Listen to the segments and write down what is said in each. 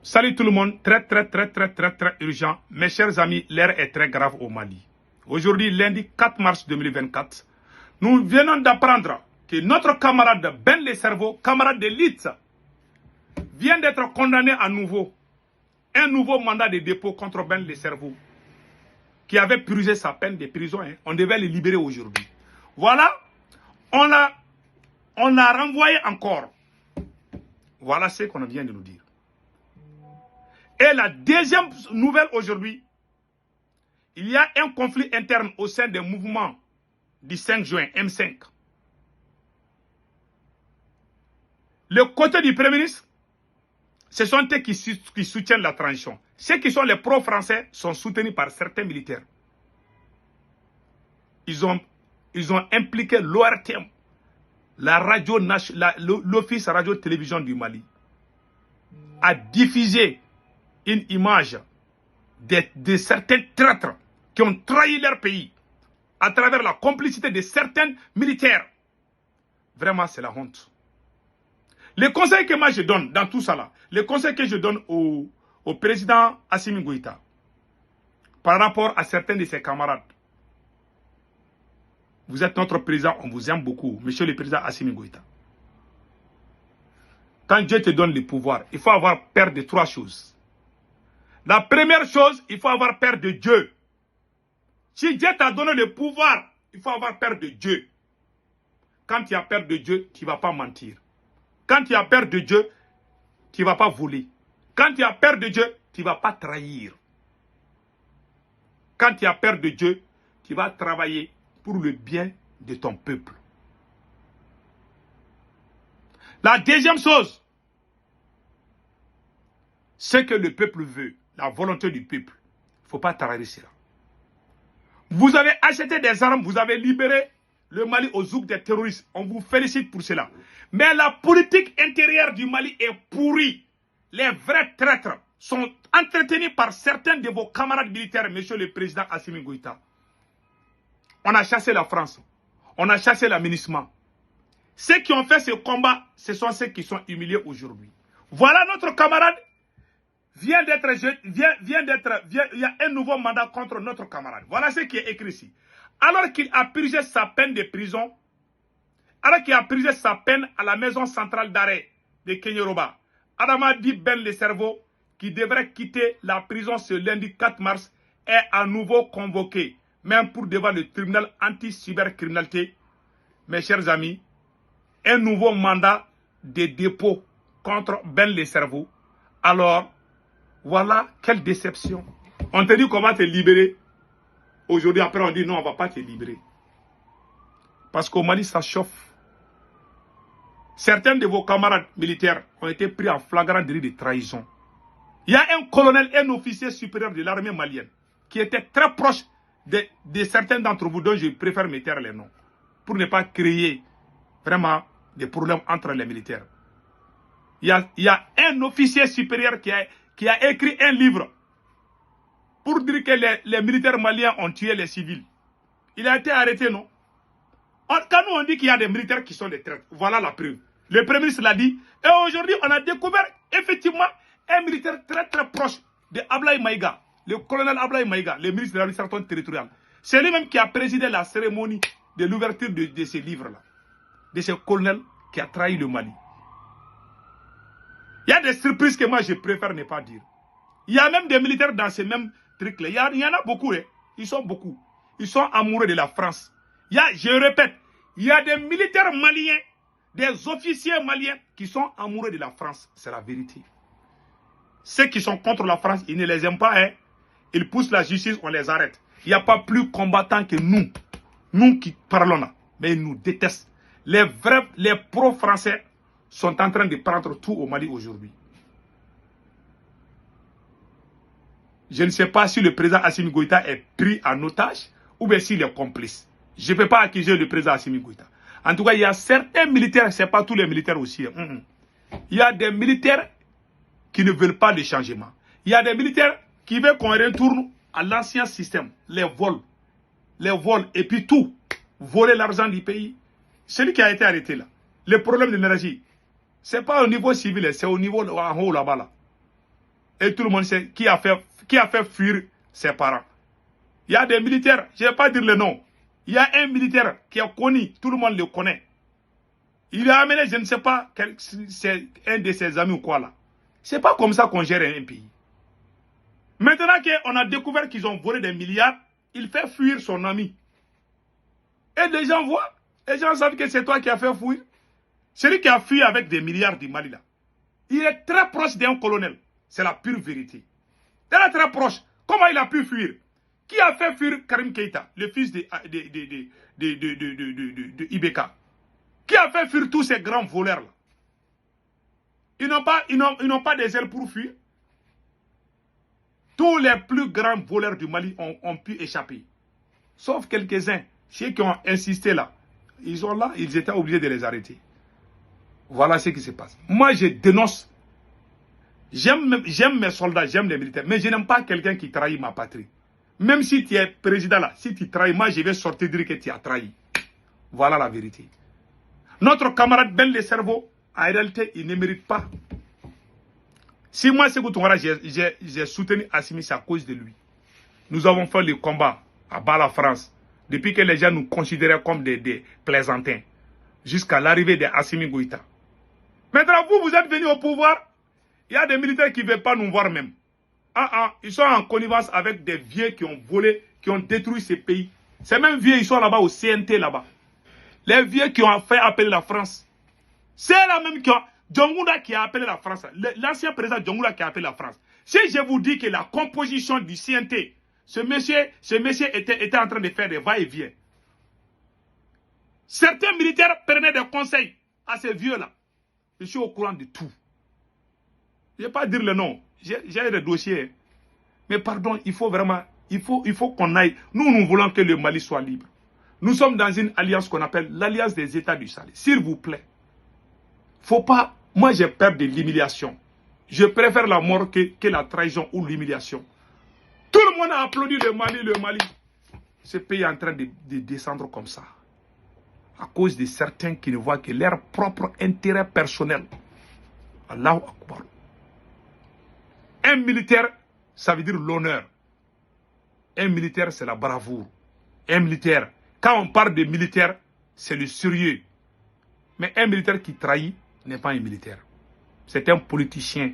Salut tout le monde, très urgent. Mes chers amis, l'heure est très grave au Mali. Aujourd'hui, lundi 4 mars 2024, nous venons d'apprendre que notre camarade Ben Le Cerveau, camarade d'élite, vient d'être condamné à nouveau. Un nouveau mandat de dépôt contre Ben Le Cerveau, qui avait purgé sa peine de prison. On devait le libérer aujourd'hui. Voilà, on l'a renvoyé encore. Voilà ce qu'on vient de nous dire. Et la deuxième nouvelle aujourd'hui, il y a un conflit interne au sein des mouvements du 5 juin, M5. Le côté du Premier ministre, ce sont eux qui soutiennent la transition. Ceux qui sont les pro-français sont soutenus par certains militaires. Ils ont impliqué l'ORTM, l'Office radio-télévision du Mali, à diffuser une image de certains traîtres qui ont trahi leur pays à travers la complicité de certains militaires. Vraiment, c'est la honte. Le conseil que moi je donne dans tout ça là, le conseil que je donne au président Assimi Goïta par rapport à certains de ses camarades. Vous êtes notre président, on vous aime beaucoup, monsieur le président Assimi Goïta. Quand Dieu te donne le pouvoir, il faut avoir peur de trois choses. La première chose, il faut avoir peur de Dieu. Si Dieu t'a donné le pouvoir, il faut avoir peur de Dieu. Quand tu as peur de Dieu, tu ne vas pas mentir. Quand tu as peur de Dieu, tu ne vas pas voler. Quand tu as peur de Dieu, tu ne vas pas trahir. Quand tu as peur de Dieu, tu vas travailler pour le bien de ton peuple. La deuxième chose, ce que le peuple veut, la volonté du peuple, il ne faut pas trahir cela. Vous avez acheté des armes, vous avez libéré le Mali au zouk des terroristes. On vous félicite pour cela. Mais la politique intérieure du Mali est pourrie. Les vrais traîtres sont entretenus par certains de vos camarades militaires, monsieur le président Assimi Goïta. On a chassé la France. On a chassé l'aménagement. Ceux qui ont fait ce combat, ce sont ceux qui sont humiliés aujourd'hui. Voilà notre camarade. Il y a un nouveau mandat contre notre camarade. Voilà ce qui est écrit ici. Alors qu'il a purgé sa peine de prison, alors qu'il a purgé sa peine à la maison centrale d'arrêt de Kenyoroba, Adamadi Ben Le Cerveau, qui devrait quitter la prison ce lundi 4 mars, est à nouveau convoqué, même pour devant le tribunal anti-cybercriminalité. Mes chers amis, un nouveau mandat de dépôt contre Ben Le Cerveau. Alors, voilà quelle déception. On te dit qu'on va te libérer. Aujourd'hui, après, on dit non, on ne va pas te libérer. Parce qu'au Mali, ça chauffe. Certains de vos camarades militaires ont été pris en flagrant délit de trahison. Il y a un colonel, un officier supérieur de l'armée malienne qui était très proche de certains d'entre vous dont je préfère me taire les noms. Pour ne pas créer vraiment des problèmes entre les militaires. Il y a un officier supérieur qui a écrit un livre pour dire que les militaires maliens ont tué les civils. Il a été arrêté, non? Quand nous on dit qu'il y a des militaires qui sont des traîtres, voilà la preuve. Le Premier ministre l'a dit. Et aujourd'hui, on a découvert effectivement un militaire très proche de Ablaye Maïga, le colonel Ablaye Maïga, le ministre de l'administration territoriale. C'est lui-même qui a présidé la cérémonie de l'ouverture de ces livres-là. De ce colonel qui a trahi le Mali. Il y a des surprises que moi je préfère ne pas dire. Il y a même des militaires dans ces mêmes trucs-là. Il y en a beaucoup. Ils sont beaucoup. Ils sont amoureux de la France. Je répète, il y a des militaires maliens, des officiers maliens qui sont amoureux de la France. C'est la vérité. Ceux qui sont contre la France, ils ne les aiment pas. Ils poussent la justice, on les arrête. Il n'y a pas plus combattants que nous. Nous qui parlons là. Mais ils nous détestent. Les pro-français sont en train de prendre tout au Mali aujourd'hui. Je ne sais pas si le président Assimi Goïta est pris en otage ou bien s'il est complice. Je ne peux pas accuser le président Assimi Goïta. En tout cas, il y a certains militaires, ce n'est pas tous les militaires aussi. Il y a des militaires qui ne veulent pas de changement. Il y a des militaires qui veulent qu'on retourne à l'ancien système. Les vols et puis tout. Voler l'argent du pays. Celui qui a été arrêté là. Le problème de l'énergie. Ce n'est pas au niveau civil, c'est au niveau en haut là-bas. Là. Et tout le monde sait qui a fait fuir ses parents. Il y a des militaires, je ne vais pas dire le nom. Il y a un militaire qui est connu, tout le monde le connaît. Il a amené, je ne sais pas, c'est un de ses amis ou quoi là. C'est pas comme ça qu'on gère un pays. Maintenant qu'on a découvert qu'ils ont volé des milliards, il fait fuir son ami. Et les gens voient, les gens savent que c'est toi qui as fait fuir. Celui qui a fui avec des milliards du Mali là, il est très proche d'un colonel. C'est la pure vérité. Très très proche. Comment il a pu fuir? Qui a fait fuir Karim Keïta, le fils de Ibeka? Qui a fait fuir tous ces grands voleurs là? Ils n'ont pas des ailes pour fuir. Tous les plus grands voleurs du Mali ont pu échapper. Sauf quelques-uns. Ceux qui ont insisté là, ils sont là, ils étaient obligés de les arrêter. Voilà ce qui se passe. Moi, je dénonce. J'aime mes soldats, j'aime les militaires, mais je n'aime pas quelqu'un qui trahit ma patrie. Même si tu es président là, si tu trahis, moi je vais sortir dire que tu as trahi. Voilà la vérité. Notre camarade Ben le cerveau, en réalité, il ne mérite pas. Si moi, Sékou Touré, j'ai soutenu Assimi, c'est à cause de lui. Nous avons fait le combat à bas la France, depuis que les gens nous considéraient comme des plaisantins, jusqu'à l'arrivée d'Assimi Goïta. Maintenant, vous êtes venus au pouvoir, il y a des militaires qui ne veulent pas nous voir même. Ils sont en connivence avec des vieux qui ont volé, qui ont détruit ces pays. Ces mêmes vieux, ils sont là-bas au CNT là-bas. Les vieux qui ont fait appeler la France. C'est la même qui ont... Djongoula qui a appelé la France. L'ancien président Djongoula qui a appelé la France. Si je vous dis que la composition du CNT, ce monsieur était en train de faire des va-et-vient. Certains militaires prenaient des conseils à ces vieux-là. Je suis au courant de tout. Je ne vais pas dire le nom. J'ai des dossiers. Mais pardon, il faut vraiment... Il faut qu'on aille... Nous voulons que le Mali soit libre. Nous sommes dans une alliance qu'on appelle l'alliance des États du Sahel. S'il vous plaît. Faut pas... Moi, j'ai peur de l'humiliation. Je préfère la mort que la trahison ou l'humiliation. Tout le monde a applaudi le Mali. Ce pays est en train de descendre comme ça. À cause de certains qui ne voient que leur propre intérêt personnel. Allahu Akbar. Un militaire, ça veut dire l'honneur. Un militaire, c'est la bravoure. Un militaire, quand on parle de militaire, c'est le sérieux. Mais un militaire qui trahit n'est pas un militaire. C'est un politicien,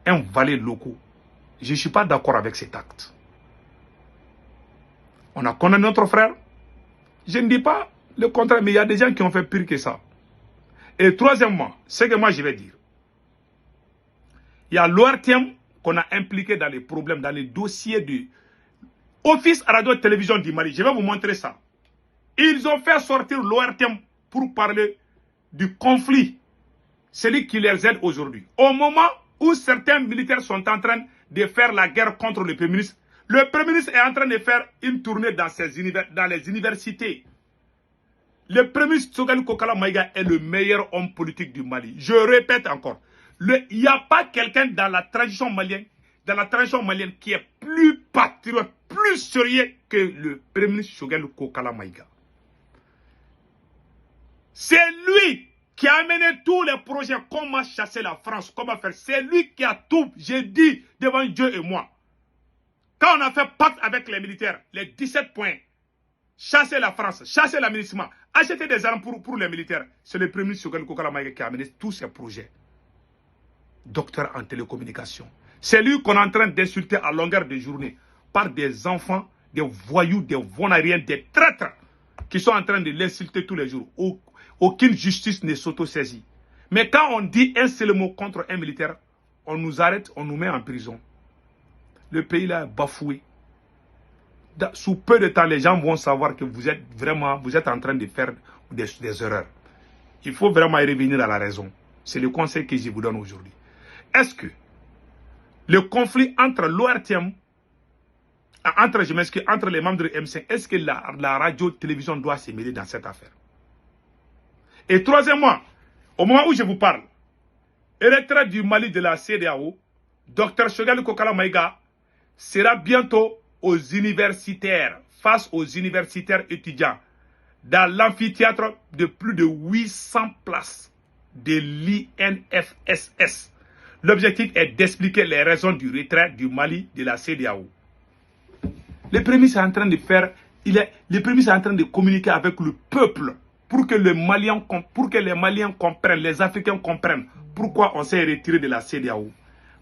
un valet local. Je ne suis pas d'accord avec cet acte. On a condamné notre frère. Je ne dis pas le contraire, mais il y a des gens qui ont fait pire que ça. Et troisièmement, ce que moi je vais dire. Il y a l'ORTM qu'on a impliqué dans les problèmes, dans les dossiers du Office Radio et Télévision du Mali. Je vais vous montrer ça. Ils ont fait sortir l'ORTM pour parler du conflit. Celui qui les aide aujourd'hui. Au moment où certains militaires sont en train de faire la guerre contre le Premier ministre, le Premier ministre est en train de faire une tournée dans les universités. Le Premier ministre Tsogani Kokala Maïga est le meilleur homme politique du Mali. Je répète encore. Il n'y a pas quelqu'un dans la tradition malienne, qui est plus patriote, plus sérieux que le Premier ministre Tsogani Kokala Maïga. C'est lui qui a amené tous les projets, comment chasser la France, comment faire. C'est lui qui a tout, j'ai dit devant Dieu et moi. Quand on a fait pacte avec les militaires, les 17 points, chasser la France, chasser l'aménagement, acheter des armes pour les militaires, c'est le premier ministre Tsogani Kokala Maïga qui a amené tous ces projets. Docteur en télécommunication. C'est lui qu'on est en train d'insulter à longueur de journée par des enfants, des voyous, des vonariens, des traîtres qui sont en train de l'insulter tous les jours. Aucune justice ne s'auto-saisit. Mais quand on dit un seul mot contre un militaire, on nous arrête, on nous met en prison. Le pays là est bafoué. Sous peu de temps, les gens vont savoir que vous êtes en train de faire des erreurs. Il faut vraiment y revenir à la raison. C'est le conseil que je vous donne aujourd'hui. Est-ce que le conflit entre l'ORTM, entre les membres de M5, est-ce que la radio-télévision doit se mêler dans cette affaire? Et troisièmement, au moment où je vous parle, le retrait du Mali de la CEDEAO, Dr Tsogani Kokala Maïga sera bientôt aux universitaires, face aux universitaires étudiants, dans l'amphithéâtre de plus de 800 places de l'INFSS. L'objectif est d'expliquer les raisons du retrait du Mali de la CEDEAO. Le Premier ministre est en train de faire, le Premier ministre est en train de communiquer avec le peuple pour que les Maliens comprennent, les Africains comprennent pourquoi on s'est retiré de la CEDEAO.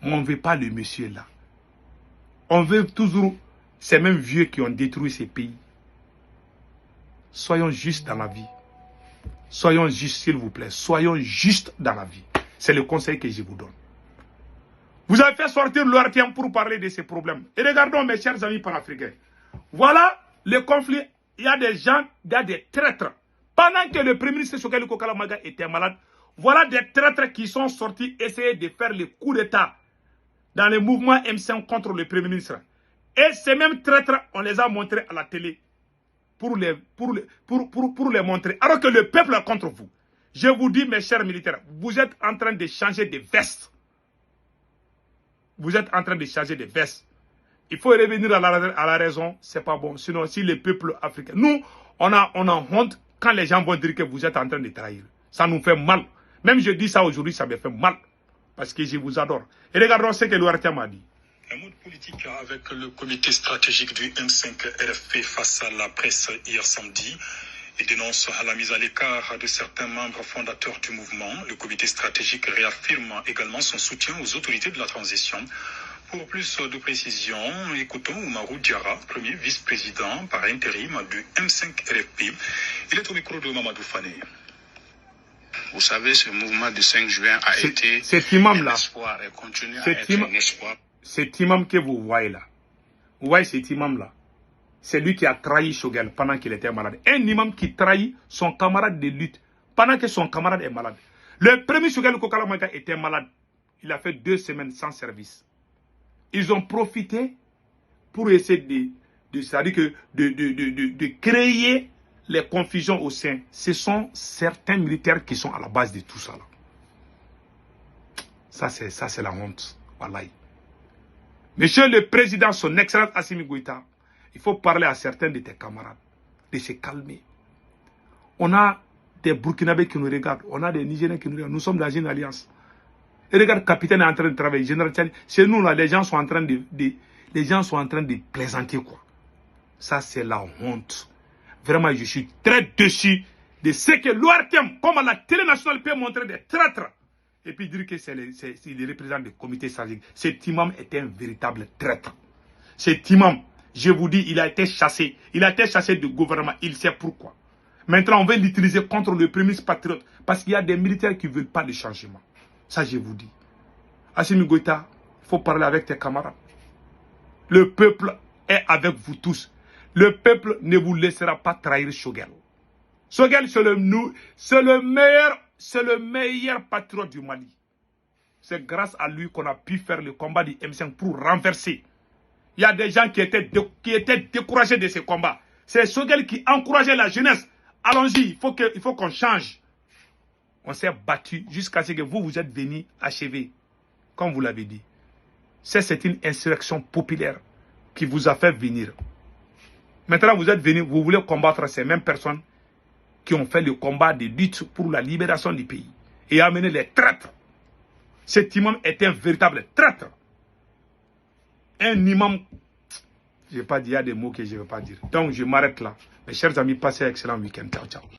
Mais on ne veut pas le monsieur là. On veut toujours ces mêmes vieux qui ont détruit ces pays. Soyons justes dans la vie. Soyons justes, s'il vous plaît. Soyons justes dans la vie. C'est le conseil que je vous donne. Vous avez fait sortir l'ORTM pour parler de ces problèmes. Et regardons, mes chers amis panafricains. Voilà le conflit. Il y a des gens, il y a des traîtres. Pendant que le Premier ministre Sogeli Kokalamaga était malade, voilà des traîtres qui sont sortis essayer de faire le coup d'État dans le mouvement M5 contre le Premier ministre. Et ces mêmes traîtres, on les a montrés à la télé pour les montrer. Alors que le peuple est contre vous. Je vous dis, mes chers militaires, vous êtes en train de changer de veste. Vous êtes en train de changer de veste. Il faut revenir à la raison, c'est pas bon. Sinon, si le peuple africain... Nous, on a honte quand les gens vont dire que vous êtes en train de trahir. Ça nous fait mal. Même je dis ça aujourd'hui, ça me fait mal. Parce que je vous adore. Et regardons ce que l'ORTM a dit. Un mode politique avec le comité stratégique du M5 RFP face à la presse hier samedi. Il dénonce la mise à l'écart de certains membres fondateurs du mouvement. Le comité stratégique réaffirme également son soutien aux autorités de la transition. Pour plus de précisions, écoutons Oumarou Diarra, premier vice-président par intérim du M5 RFP. Il est au micro de Mamadou Fane. Vous savez, ce mouvement du 5 juin a été un espoir et continue à être un espoir. Cet imam que vous voyez là, vous voyez cet imam-là, c'est lui qui a trahi Choguel pendant qu'il était malade. Un imam qui trahit son camarade de lutte pendant que son camarade est malade. Le premier Choguel Kokalamaga était malade. Il a fait 2 semaines sans service. Ils ont profité pour essayer de créer les confusions au sein. Ce sont certains militaires qui sont à la base de tout ça. Là. Ça, c'est la honte. Wallahi. Monsieur le Président, son Excellence Assimi Goïta, il faut parler à certains de tes camarades, de se calmer. On a des Burkinabés qui nous regardent, on a des Nigériens qui nous regardent. Nous sommes dans une alliance. Et regarde, le capitaine est en train de travailler. Général Tchani, c'est nous là, les gens sont en train de plaisanter quoi. Ça, c'est la honte. Vraiment, je suis très déçu de ce que l'ORTM, comme la télé nationale, peut montrer des traîtres. Et puis dire que c'est les représentants du comité stratégique. Cet imam est un véritable traître. Cet imam, je vous dis, il a été chassé. Il a été chassé du gouvernement. Il sait pourquoi. Maintenant, on va l'utiliser contre le premier ministre patriote. Parce qu'il y a des militaires qui ne veulent pas de changement. Ça, je vous dis. Assimi Goïta, il faut parler avec tes camarades. Le peuple est avec vous tous. Le peuple ne vous laissera pas trahir Choguel. Choguel, c'est le meilleur patriote du Mali. C'est grâce à lui qu'on a pu faire le combat du M5 pour renverser. Il y a des gens qui étaient découragés de ce combat. C'est Choguel qui encourageait la jeunesse. Allons-y, il faut qu'on change. On s'est battu jusqu'à ce que vous êtes venus achever, comme vous l'avez dit. C'est une insurrection populaire qui vous a fait venir. Maintenant, vous êtes venus, vous voulez combattre ces mêmes personnes qui ont fait le combat de lutte pour la libération du pays et amener les traîtres. Cet imam est un véritable traître. Un imam, je ne vais pas dire, il y a des mots que je ne vais pas dire. Donc, je m'arrête là. Mes chers amis, passez un excellent week-end. Ciao, ciao.